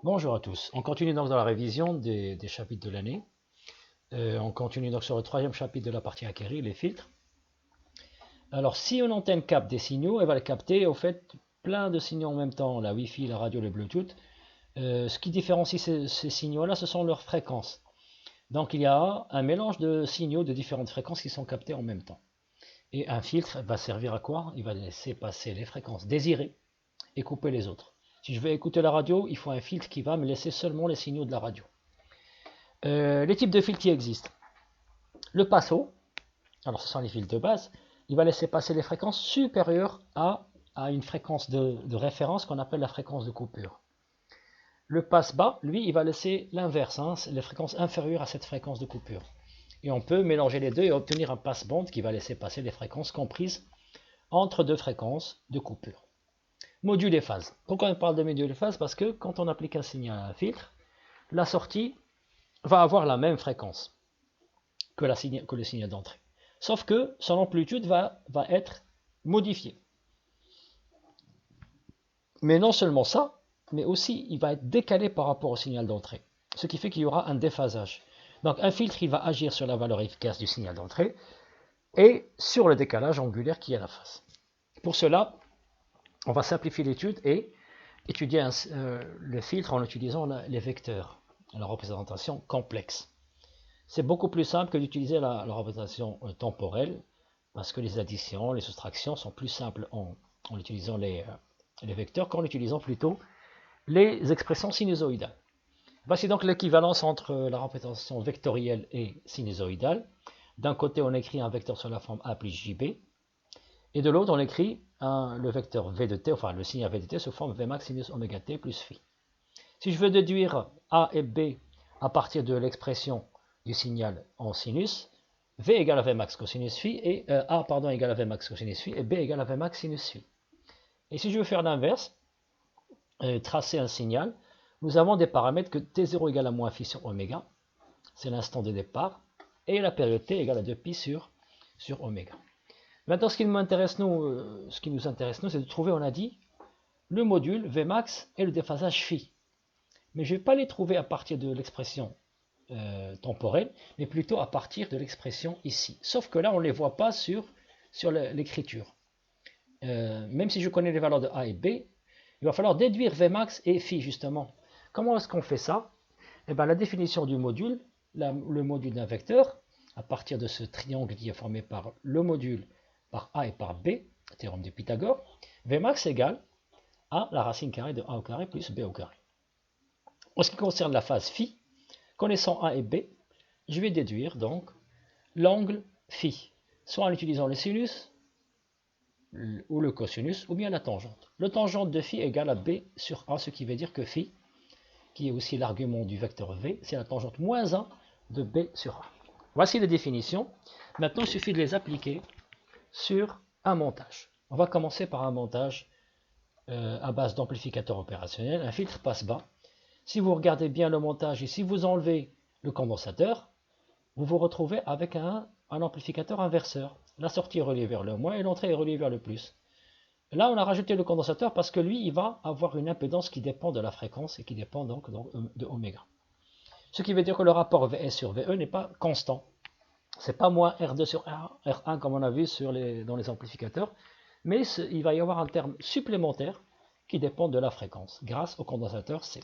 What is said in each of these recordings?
Bonjour à tous. On continue donc dans la révision des chapitres de l'année. On continue donc sur le troisième chapitre de la partie acquérie, les filtres. Alors, si une antenne capte des signaux, elle va les capter au fait plein de signaux en même temps, la Wi-Fi, la radio, le Bluetooth. Ce qui différencie ces signaux-là, ce sont leurs fréquences. Donc, il y a un mélange de signaux de différentes fréquences qui sont captés en même temps. Et un filtre va servir à quoi? Il va laisser passer les fréquences désirées et couper les autres. Si je veux écouter la radio, il faut un filtre qui va me laisser seulement les signaux de la radio. Les types de filtres qui existent. Le passo, alors ce sont les filtres de base, il va laisser passer les fréquences supérieures à une fréquence de référence qu'on appelle la fréquence de coupure. Le passe-bas, lui, il va laisser l'inverse, les fréquences inférieures à cette fréquence de coupure. Et on peut mélanger les deux et obtenir un passe-bande qui va laisser passer les fréquences comprises entre deux fréquences de coupure. Module et phase. Pourquoi on parle de module et phase? Parce que quand on applique un signal à un filtre, la sortie va avoir la même fréquence que le signal d'entrée. Sauf que son amplitude va être modifiée. Mais non seulement ça, mais aussi il va être décalé par rapport au signal d'entrée. Ce qui fait qu'il y aura un déphasage. Donc un filtre, il va agir sur la valeur efficace du signal d'entrée et sur le décalage angulaire qui est à la face. Pour cela, on va simplifier l'étude et étudier le filtre en utilisant les vecteurs, la représentation complexe. C'est beaucoup plus simple que d'utiliser la représentation temporelle, parce que les additions, les soustractions sont plus simples en utilisant les vecteurs qu'en utilisant plutôt les expressions sinusoïdales. Voici donc l'équivalence entre la représentation vectorielle et sinusoïdale. D'un côté, on écrit un vecteur sur la forme A plus JB, et de l'autre, on écrit le vecteur V de t, enfin le signal V de t sous forme Vmax sinus oméga t plus phi. Si je veux déduire A et B à partir de l'expression du signal en sinus, V égale à Vmax cosinus phi, et A égale à Vmax cosinus phi, et B égale à Vmax sinus phi. Et si je veux faire l'inverse, tracer un signal, nous avons des paramètres que T0 égale à moins phi sur oméga, c'est l'instant de départ, et la période T égale à 2pi sur oméga. Maintenant, ce qui nous intéresse, c'est de trouver, on a dit, le module Vmax et le déphasage phi. Mais je ne vais pas les trouver à partir de l'expression temporelle, mais plutôt à partir de l'expression ici. Sauf que là, on ne les voit pas sur l'écriture. Même si je connais les valeurs de A et B, il va falloir déduire Vmax et phi, justement. Comment est-ce qu'on fait ça? Eh bien, la définition du module, le module d'un vecteur, à partir de ce triangle qui est formé par le module par A et par B, théorème de Pythagore, Vmax égale à la racine carrée de A au carré plus B au carré. En ce qui concerne la phase phi, connaissant A et B, je vais déduire donc l'angle phi, soit en utilisant le sinus ou le cosinus, ou bien la tangente. Le tangente de phi égale à B sur A, ce qui veut dire que phi, qui est aussi l'argument du vecteur V, c'est la tangente moins 1 de B sur A. Voici les définitions. Maintenant, il suffit de les appliquer sur un montage. On va commencer par un montage à base d'amplificateur opérationnel, un filtre passe-bas. Si vous regardez bien le montage et si vous enlevez le condensateur, vous vous retrouvez avec un amplificateur inverseur. La sortie est reliée vers le moins et l'entrée est reliée vers le plus. Là, on a rajouté le condensateur parce que lui, il va avoir une impédance qui dépend de la fréquence et qui dépend donc de oméga. Ce qui veut dire que le rapport VS sur VE n'est pas constant. Ce n'est pas moins R2 sur R1 comme on a vu dans les amplificateurs, mais il va y avoir un terme supplémentaire qui dépend de la fréquence grâce au condensateur C.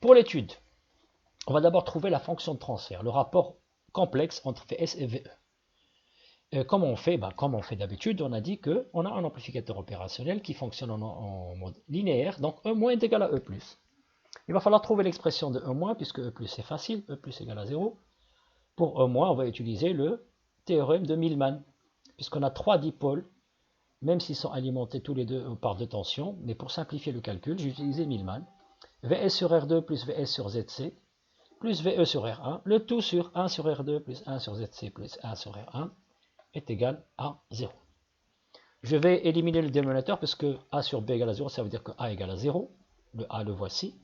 Pour l'étude, on va d'abord trouver la fonction de transfert, le rapport complexe entre VS et VE. Comment on fait? Comme on fait d'habitude, on a dit qu'on a un amplificateur opérationnel qui fonctionne en mode linéaire, donc E- est égal à E+. Il va falloir trouver l'expression de E-, puisque E+, c'est facile, E+ égale à 0. Pour E-, on va utiliser le théorème de Millman, puisqu'on a 3 dipôles, même s'ils sont alimentés tous les deux par 2 tensions, mais pour simplifier le calcul, j'ai utilisé Millman. Vs sur R2 plus Vs sur Zc, plus Ve sur R1, le tout sur 1 sur R2 plus 1 sur Zc plus 1 sur R1 est égal à 0. Je vais éliminer le dénominateur parce que A sur B égale à 0, ça veut dire que A égale à 0. Le A, le voici.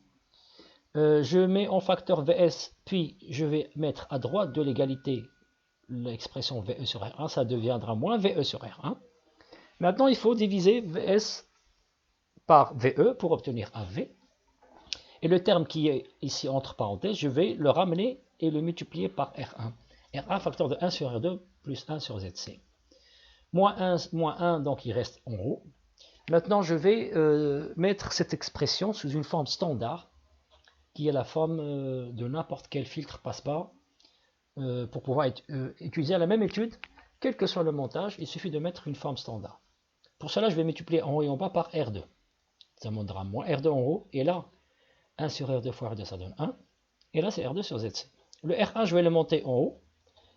Je mets en facteur Vs, puis je vais mettre à droite de l'égalité l'expression Ve sur R1, ça deviendra moins Ve sur R1. Maintenant, il faut diviser Vs par Ve pour obtenir AV. Et le terme qui est ici entre parenthèses, je vais le ramener et le multiplier par R1. R1 facteur de 1 sur R2 plus 1 sur ZC. Moins 1, donc il reste en haut. Maintenant, je vais mettre cette expression sous une forme standard, qui est la forme de n'importe quel filtre passe-pas, pour pouvoir utiliser la même étude, quel que soit le montage, il suffit de mettre une forme standard. Pour cela, je vais multiplier en haut et en bas par R2. Ça me donnera moins R2 en haut, et là, 1 sur R2 fois R2, ça donne 1. Et là, c'est R2 sur ZC. Le R1, je vais le monter en haut.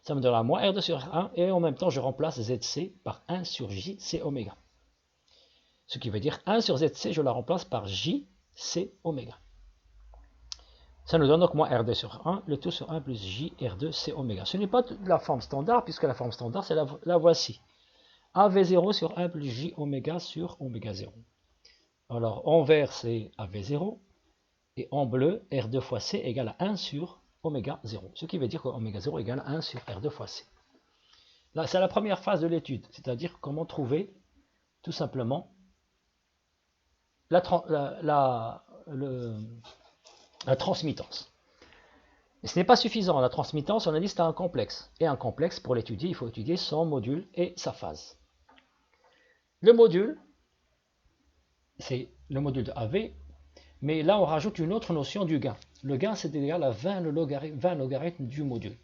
Ça me donnera moins R2 sur R1. Et en même temps, je remplace ZC par 1 sur JC oméga. Ce qui veut dire 1 sur ZC, je la remplace par JC oméga. Ça nous donne donc moins R2 sur 1, le tout sur 1 plus J R2 C oméga. Ce n'est pas la forme standard, puisque la forme standard, c'est la voici. AV0 sur 1 plus J oméga sur oméga 0. Alors, en vert, c'est AV0. Et en bleu, R2 fois C égale à 1 sur oméga 0. Ce qui veut dire que oméga 0 égale à 1 sur R2 fois C. Là, c'est la première phase de l'étude, c'est-à-dire comment trouver tout simplement la transmittance. Et ce n'est pas suffisant. La transmittance, on a dit c'est un complexe. Et un complexe, pour l'étudier, il faut étudier son module et sa phase. Le module, c'est le module de AV, mais là on rajoute une autre notion du gain. Le gain, c'est égal à 20 logarithmes du module.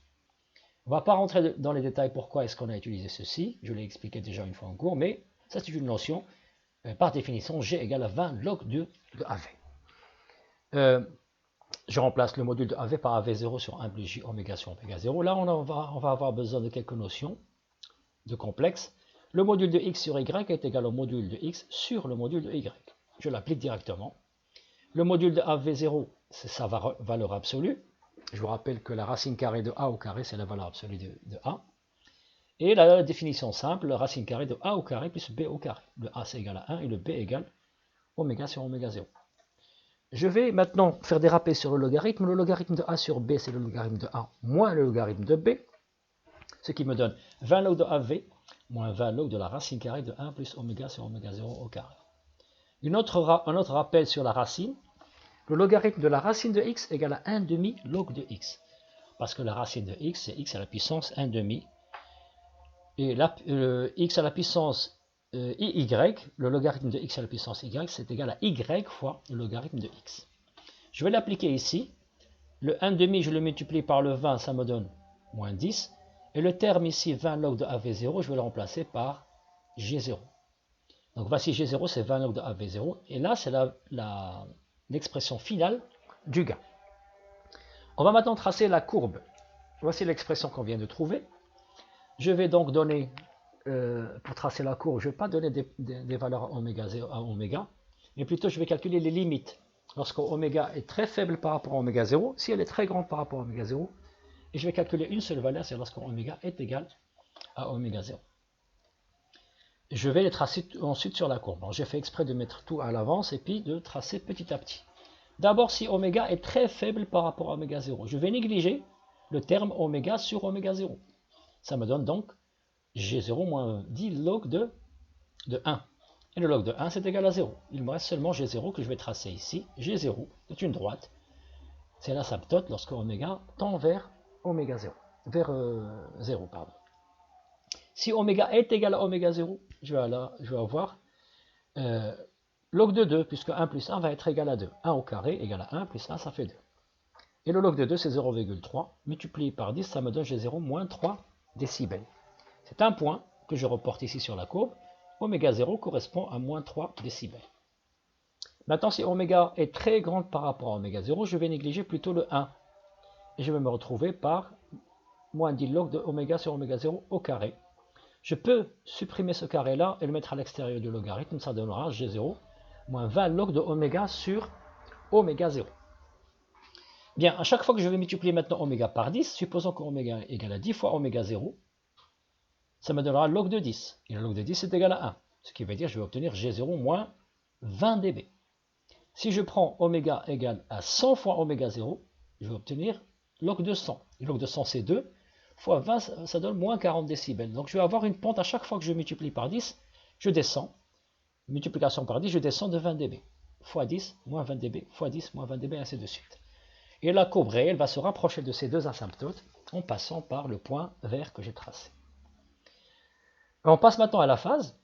On ne va pas rentrer dans les détails pourquoi est-ce qu'on a utilisé ceci. Je l'ai expliqué déjà une fois en cours, mais ça c'est une notion. Par définition, G égale à 20 log de AV. Je remplace le module de AV par AV0 sur 1 plus J oméga sur oméga 0. Là, on va avoir besoin de quelques notions de complexes. Le module de X sur Y est égal au module de X sur le module de Y. Je l'applique directement. Le module de AV0, c'est sa valeur absolue. Je vous rappelle que la racine carrée de A au carré, c'est la valeur absolue de A. Et la définition simple, la racine carrée de A au carré plus B au carré. Le A, c'est égal à 1 et le B égale oméga sur oméga 0. Je vais maintenant faire des rappels sur le logarithme. Le logarithme de A sur B, c'est le logarithme de A moins le logarithme de B. Ce qui me donne 20 log de AV moins 20 log de la racine carrée de 1 plus oméga sur oméga 0 au carré. Un autre rappel sur la racine. Le logarithme de la racine de x égale à 1 demi log de x. Parce que la racine de x, c'est x à la puissance 1 demi. Et x à la puissance y, le logarithme de x à la puissance y, c'est égal à y fois le logarithme de x. Je vais l'appliquer ici. Le 1 demi, je le multiplie par le 20, ça me donne moins 10. Et le terme ici, 20 log de AV0, je vais le remplacer par G0. Donc voici G0, c'est 20 log de AV0. Et là, c'est l'expression finale du gain. On va maintenant tracer la courbe. Voici l'expression qu'on vient de trouver. Je vais donc donner, pour tracer la courbe, je ne vais pas donner des valeurs à oméga 0 à oméga, mais plutôt je vais calculer les limites. Lorsque oméga est très faible par rapport à oméga 0, si elle est très grande par rapport à oméga 0, et je vais calculer une seule valeur, c'est lorsque oméga est égal à oméga 0. Je vais les tracer ensuite sur la courbe. J'ai fait exprès de mettre tout à l'avance et puis de tracer petit à petit. D'abord, si oméga est très faible par rapport à oméga 0, je vais négliger le terme oméga sur oméga 0. Ça me donne donc G0 moins 10 log de 1. Et le log de 1, c'est égal à 0. Il me reste seulement G0 que je vais tracer ici. G0 est une droite. C'est l'asymptote lorsque oméga tend vers oméga 0. Vers 0, pardon. Si oméga est égal à oméga 0, je vais avoir log de 2, puisque 1 plus 1 va être égal à 2. 1 au carré égale à 1 plus 1, ça fait 2. Et le log de 2, c'est 0,3. Multiplié par 10, ça me donne G0 moins 3 décibels. C'est un point que je reporte ici sur la courbe. Oméga 0 correspond à moins 3 décibels. Maintenant, si oméga est très grande par rapport à oméga 0, je vais négliger plutôt le 1. Et je vais me retrouver par moins 10 log de oméga sur oméga 0 au carré. Je peux supprimer ce carré-là et le mettre à l'extérieur du logarithme. Ça donnera G0 moins 20 log de oméga sur oméga 0. Bien, à chaque fois que je vais multiplier maintenant oméga par 10, supposons que oméga est égal à 10 fois oméga 0, ça me donnera log de 10. Et le log de 10 est égal à 1. Ce qui veut dire que je vais obtenir G0 moins 20 dB. Si je prends oméga égale à 100 fois oméga 0, je vais obtenir log de 100. Et log de 100, c'est 2. Fois 20, ça donne moins 40 décibels. Donc je vais avoir une pente à chaque fois que je multiplie par 10, je descends. Multiplication par 10, je descends de 20 dB. fois 10 moins 20 dB fois 10 moins 20 dB, ainsi de suite. Et la courbe réelle va se rapprocher de ces deux asymptotes en passant par le point vert que j'ai tracé. On passe maintenant à la phase.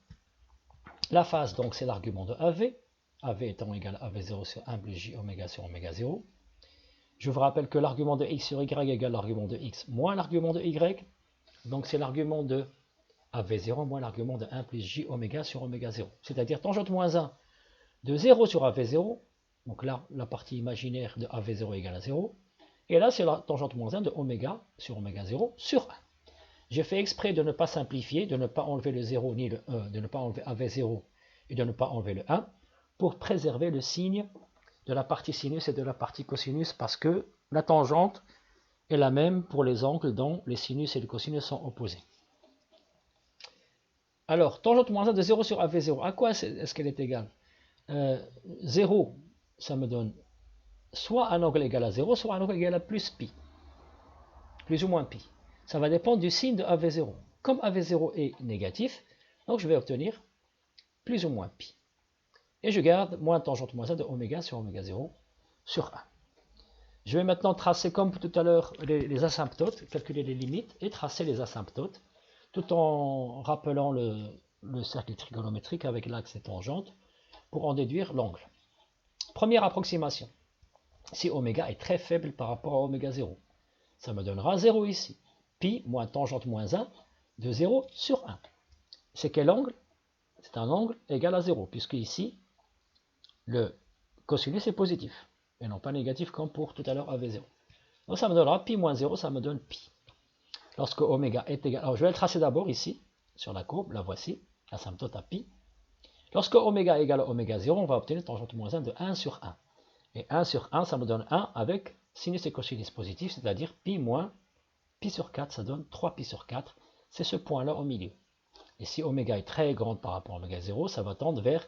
La phase, donc, c'est l'argument de AV. AV étant égal à AV0 sur 1 plus J oméga sur oméga 0. Je vous rappelle que l'argument de X sur Y égale l'argument de X moins l'argument de Y. Donc c'est l'argument de AV0 moins l'argument de 1 plus J oméga sur oméga 0. C'est-à-dire tangente moins 1 de 0 sur AV0. Donc là, la partie imaginaire de AV0 égale à 0. Et là, c'est la tangente moins 1 de oméga sur oméga 0 sur 1. J'ai fait exprès de ne pas simplifier, de ne pas enlever le 0 ni le 1, de ne pas enlever AV0 et de ne pas enlever le 1, pour préserver le signe de la partie sinus et de la partie cosinus, parce que la tangente est la même pour les angles dont les sinus et les cosinus sont opposés. Alors, tangente moins 1 de 0 sur AV0, à quoi est-ce qu'elle est égale 0, ça me donne soit un angle égal à 0, soit un angle égal à plus pi, plus ou moins pi. Ça va dépendre du signe de AV0. Comme AV0 est négatif, donc je vais obtenir plus ou moins pi. Et je garde moins tangente moins 1 de oméga sur oméga 0 sur 1. Je vais maintenant tracer comme tout à l'heure les asymptotes, calculer les limites et tracer les asymptotes, tout en rappelant le cercle trigonométrique avec l'axe et tangente pour en déduire l'angle. Première approximation. Si oméga est très faible par rapport à oméga 0, ça me donnera 0 ici. Pi moins tangente moins 1 de 0 sur 1. C'est quel angle? C'est un angle égal à 0, puisque ici, le cosinus est positif, et non pas négatif comme pour tout à l'heure AV0. Donc ça me donnera pi moins 0, ça me donne pi. Lorsque oméga est égal... Alors je vais le tracer d'abord ici, sur la courbe, la voici, asymptote à pi. Lorsque oméga est égal à oméga 0, on va obtenir tangente moins 1 de 1 sur 1. Et 1 sur 1, ça me donne 1 avec sinus et cosinus positifs, c'est-à-dire pi moins pi sur 4, ça donne 3 pi sur 4. C'est ce point-là au milieu. Et si oméga est très grande par rapport à oméga 0, ça va tendre vers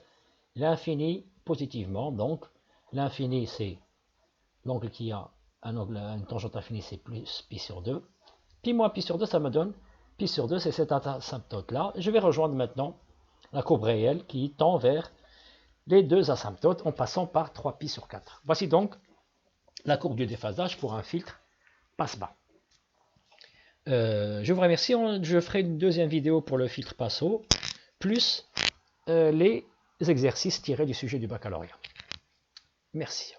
l'infini positivement. Donc l'infini, c'est l'angle qui a une tangente infinie, c'est plus pi sur 2. Pi moins pi sur 2, ça me donne pi sur 2, c'est cette asymptote-là. Je vais rejoindre maintenant la courbe réelle qui tend vers les deux asymptotes en passant par 3 pi sur 4. Voici donc la courbe du déphasage pour un filtre passe-bas. Je vous remercie. Je ferai une deuxième vidéo pour le filtre passe-haut, plus les exercices tirés du sujet du baccalauréat. Merci.